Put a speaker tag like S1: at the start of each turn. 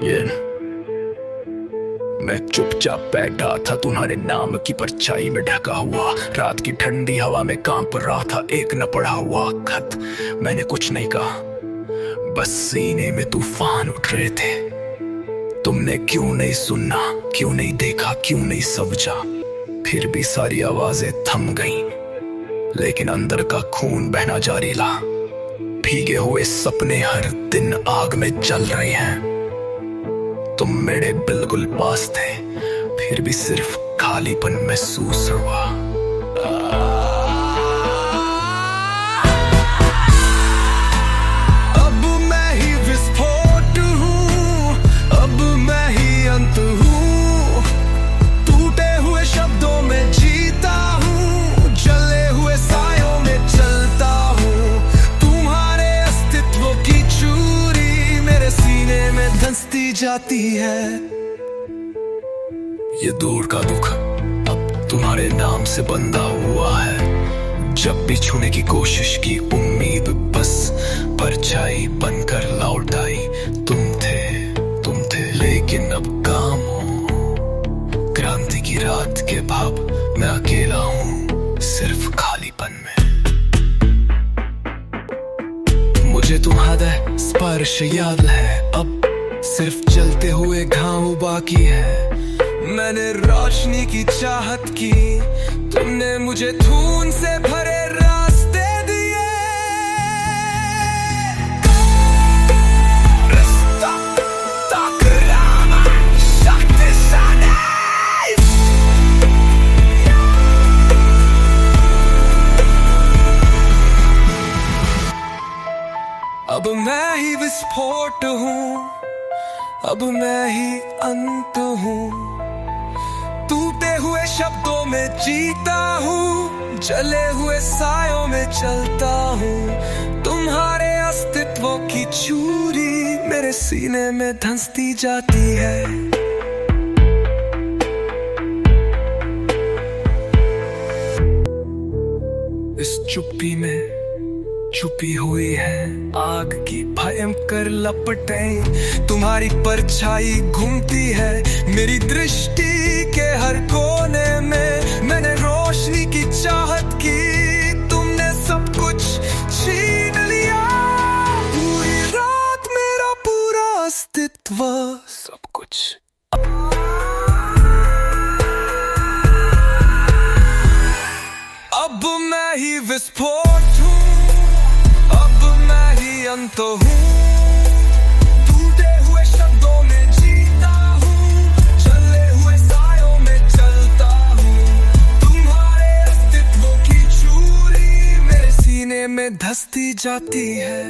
S1: ये मैं चुपचाप बैठा था तुम्हारे नाम की परछाई में ढका हुआ, रात की ठंडी हवा में कांप रहा था एक न पढ़ा हुआ खत। मैंने कुछ नहीं कहा, बस सीने में तूफान उठ रहे थे। तुमने क्यों नहीं सुना, क्यों नहीं देखा, क्यों नहीं समझा। फिर भी सारी आवाजें थम गईं, लेकिन अंदर का खून बहना जारी रहा। भीगे हुए सपने हर दिन आग में जल रहे हैं। तुम मेरे बिल्कुल पास थे, फिर भी सिर्फ खालीपन महसूस हुआ।
S2: अब मैं ही विस्फोट हूँ, अब मैं ही अंत हूँ। टूटे हुए शब्दों में जीता हूँ, जले हुए सायों में चलता हूँ। तुम्हारे अस्तित्व की चूरी मेरे सीने में धंसती जाती है।
S1: ये दूर का दुख अब तुम्हारे नाम से बंधा हुआ है। जब भी छूने की कोशिश की उम्मीद बस परछाई बनकर लौट आई। तुम थे, लेकिन अब काम हो। क्रांति की रात के भाव मैं अकेला हूँ, सिर्फ खालीपन में। मुझे तुम्हारा स्पर्श याद है, अब सिर्फ जलते हुए घाव बाकी है।
S2: मैंने रोशनी की चाहत की, तुमने मुझे धून से भरे रास्ते दिए। रास्ता टकराना शक्तिशाली। अब मैं ही विस्फोट हूँ, अब मैं ही अंत हूँ। टूटे हुए शब्दों में जीता हूँ, जले हुए सायों में चलता हूँ। तुम्हारे अस्तित्व की चूरी मेरे सीने में धंसती जाती है। इस चुप्पी में छुपी हुई है आग की भयंकर लपटें। तुम्हारी परछाई घूमती है मेरी दृष्टि के हर कोने में। मैंने रोशनी की चाहत की, तुमने सब कुछ छीन लिया। पूरी रात मेरा पूरा अस्तित्व, सब कुछ। अब मैं ही विस्फोट हूँ, अंत हूँ। टूटे हुए शब्दों में जीता हूँ, जले हुए सायों में चलता हूँ। तुम्हारे अस्तित्व की चूरी मेरे सीने में धंसती जाती है।